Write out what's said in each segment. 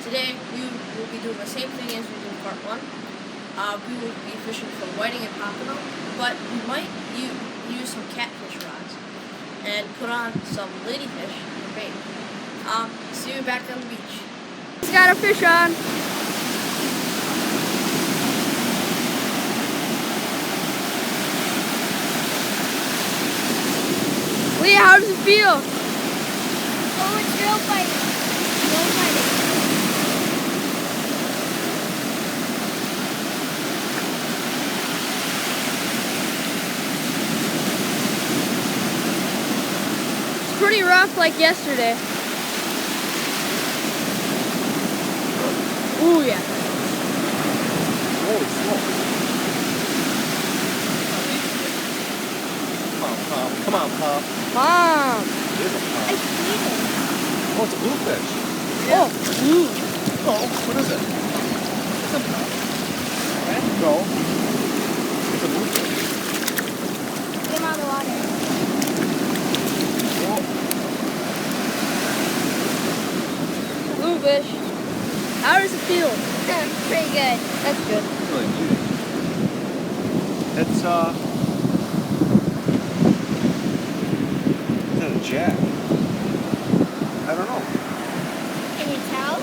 Today we will be doing the same thing as we did in part 1. We will be fishing for whiting and pompano, but we might use some catfish rods and put on some ladyfish for bait. See you back on the beach. He's got a fish on. Leah, how does it feel? Oh, it's real fighting. Real fighting. It's pretty rough like yesterday. Ooh, yeah. Holy smokes. Come on, Pop. Mom. It is a pop. I see it. Oh, it's a bluefish. Oh, ooh. Oh, what is it? It's a pop. No. It's a bluefish. Get him out of the water. Oh. Bluefish. How does it feel? Pretty good. That's good. It's really neat. It's, is that a jack? I don't know. Can you tell?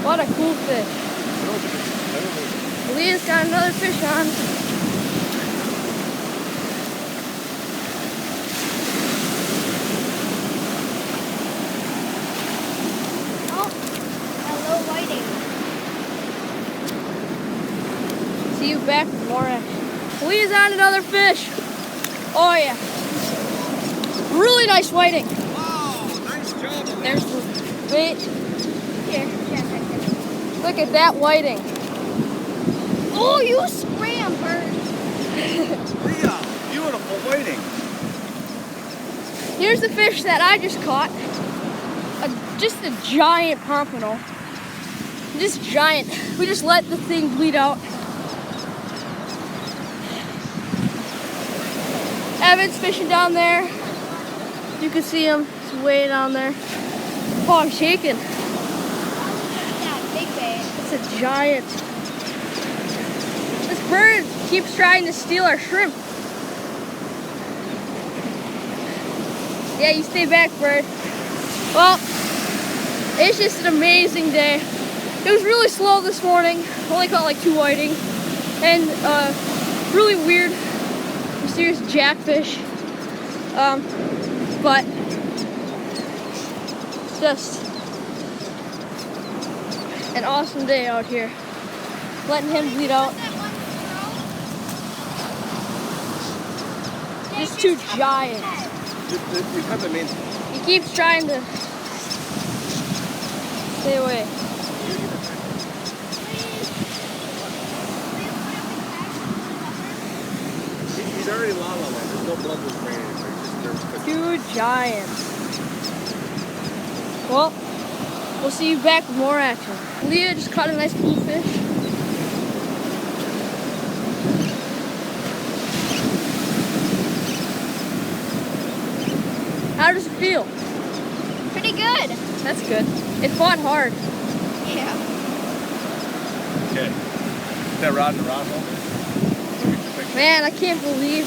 What a cool fish. I don't think Leah's got another fish on. Oh, hello, whiting. See you back for more action. Leah's on another fish. Oh yeah. Really nice whiting. Wow, nice job. There's the bait. Here, yes, Look at that whiting. Oh, you scram, bird. Leah, beautiful whiting. Here's the fish that I just caught. Just a giant pompano. Just giant. We just let the thing bleed out. Evan's fishing down there. You can see him. He's way down there. Oh, I'm shaking. That big bait. It's a giant. This bird keeps trying to steal our shrimp. Yeah, you stay back, bird. Well, it's just an amazing day. It was really slow this morning. Only caught like 2 whiting. And really weird, mysterious jackfish. But just an awesome day out here. Letting him bleed out. Just 2 giants. You have the main. He keeps trying to stay away. He's already la la la. There's no blood with brain. They're just 2 giants. Well, we'll see you back with more action. Leah just caught a nice bluefish. How does it feel? Pretty good. That's good. It fought hard. Yeah. Okay. That rod in the rod hole? Man, I can't believe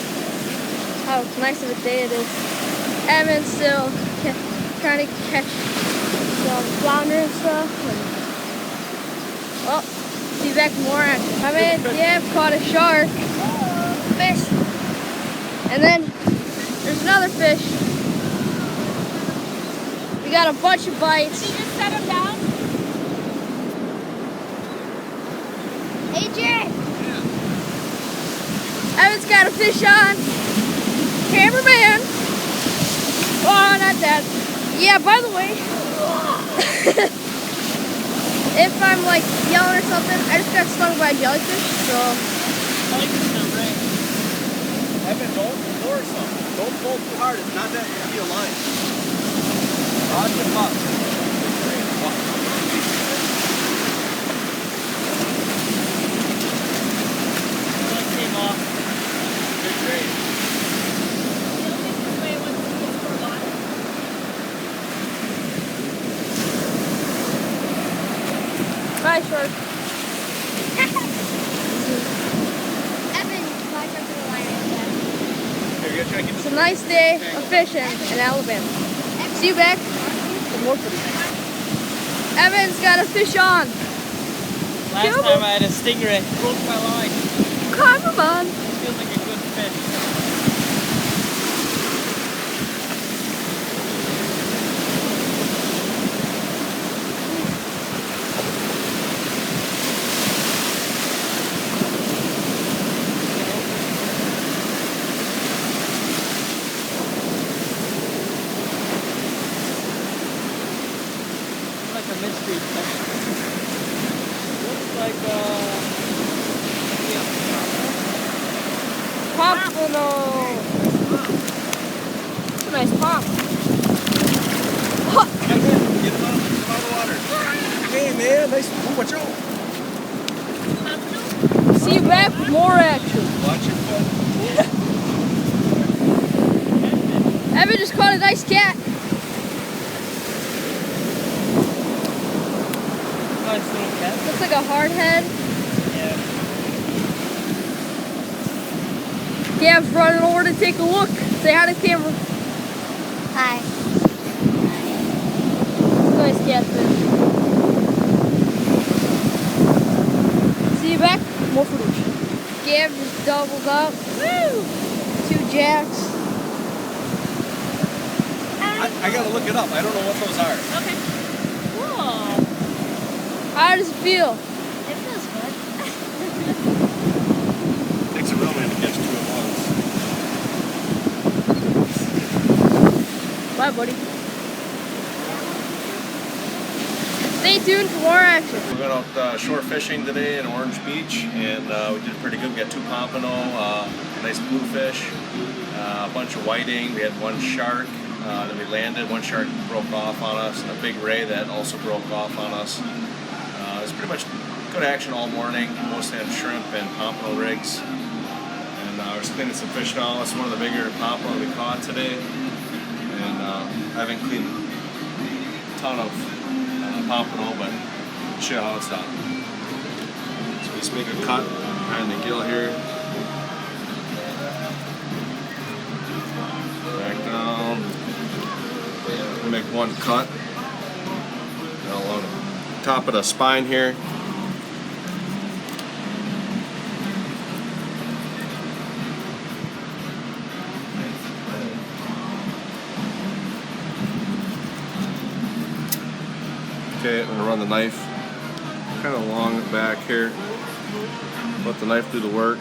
how nice of a day it is. Evan's still trying to catch some flounder and stuff. Well, see you back with more action. I mean, yeah, I've caught a shark. Fish. And then there's another fish. We got a bunch of bites. Did you just set him down? Adrian! Evan's got a fish on. Cameraman. Oh, not that. Yeah, by the way, if I'm like yelling or something, I just got stung by a jellyfish, so. Evan, don't force them. Don't pull too hard. It's not that heavy a line. Rod him up. Came off. Good grade. Hi, shark. Evan, flash up to the line right there. Here, you gotta try to keep It's a nice day of fishing in Alabama. See you back for more footage. Evan's got a fish on. Last Come time on. I had a stingray. Broke my line. Come on. Feels like a good fish. Like a mystery fish. Looks like yeah. Pompano. It's a nice pop. Get him out of the water. Hey man, nice. Oh, watch out. See you back with more action. Watch your foot. Evan just caught a nice cat. Nice little cat. Looks like a hard head. Yeah. Gav's running over to take a look. Say hi to the camera. Hi. Nice catfish. See you back. More footage. Gav just doubled up. Woo! 2 jacks. I gotta look it up. I don't know what those are. Okay. Whoa. How does it feel? It feels good. Takes a real man to catch 2 at once. Bye, buddy. Stay tuned for more action. We went out shore fishing today in Orange Beach, and we did pretty good. We got 2 pompano, nice bluefish, a bunch of whiting. We had 1 shark. Then we landed. 1 shark broke off on us, and a big ray that also broke off on us. It was pretty much good action all morning, mostly on shrimp and pompano rigs. And we're cleaning some fish now. It's one of the bigger pompano we caught today. And I haven't cleaned a ton of pompano, but show you how it's done. So we just make a cut behind the gill here. Back down. We make 1 cut. Now along the top of the spine here. Okay, I'm gonna run the knife kind of along the back here. Let the knife do the work.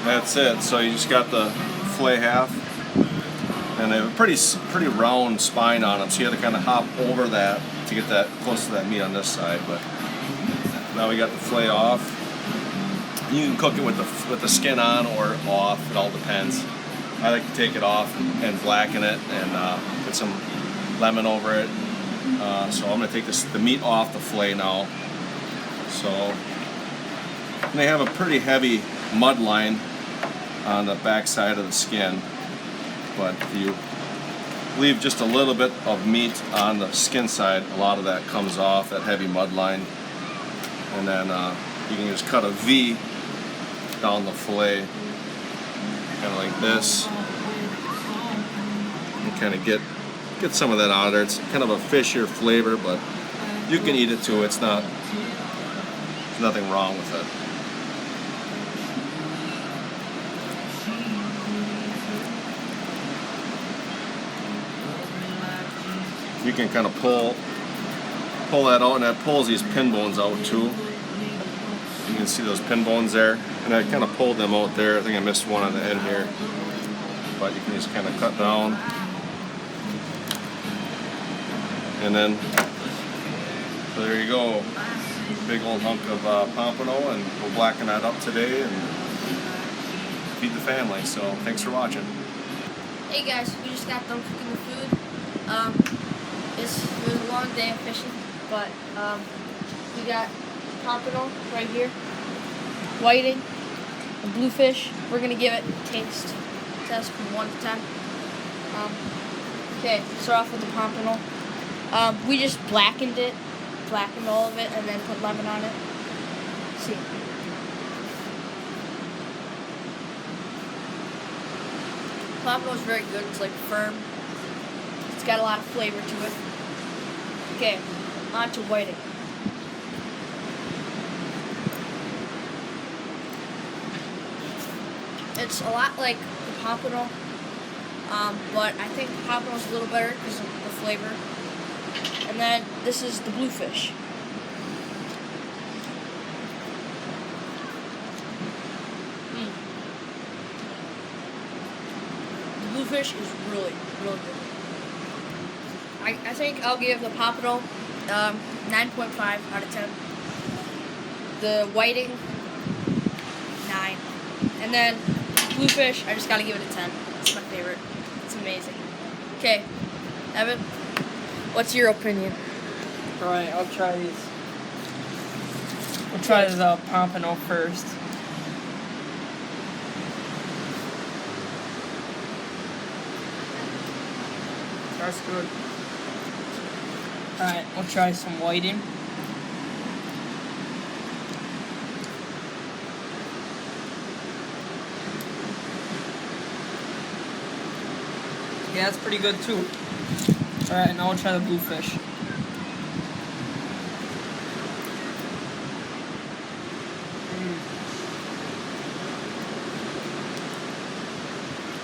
That's it. So you just got the fillet half, and they have a pretty round spine on them. So you have to kind of hop over that to get that close to that meat on this side. But now we got the fillet off. You can cook it with the skin on or off. It all depends. I like to take it off and blacken it and put some lemon over it. So I'm gonna take the meat off the fillet now. So and they have a pretty heavy mud line on the back side of the skin, but if you leave just a little bit of meat on the skin side, a lot of that comes off, that heavy mud line, and then you can just cut a V down the fillet, kind of like this, and kind of get some of that out of there. It's kind of a fishier flavor, but you can eat it too. It's not, there's nothing wrong with it. You can kind of pull that out, and that pulls these pin bones out too. You can see those pin bones there, and I kind of pulled them out there. I think I missed one on the end here, but you can just kind of cut down. And then, so there you go. Big old hunk of pompano, and we'll blacken that up today and feed the family. So thanks for watching. Hey guys, we just got done cooking the food. It was a long day of fishing, but we got pompano right here, whiting, a bluefish. We're gonna give it a taste test from 1 to 10. Okay, start off with the pompano. We just blackened all of it, and then put lemon on it. See. Pompano is very good. It's like firm. It's got a lot of flavor to it. Okay, on to whiting. It's a lot like the pompano, but I think the pompano is a little better because of the flavor. And then this is the bluefish. The bluefish is really, really good. I think I'll give the pompano 9.5 out of 10. The whiting, 9. And then bluefish, I just gotta give it a 10. It's my favorite. It's amazing. Okay, Evan, what's your opinion? Alright, I'll try these. We'll try the pompano first. That's good. Alright, we'll try some whiting. Yeah, that's pretty good too. Alright, now we'll try the bluefish.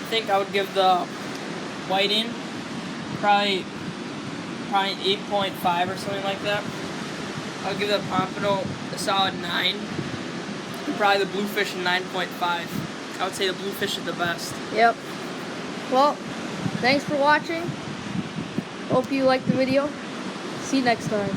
I think I would give the whiting probably 8.5 or something like that. I'll give the pompano a solid 9. And probably the bluefish a 9.5. I would say the bluefish is the best. Yep. Well, thanks for watching. Hope you liked the video. See you next time.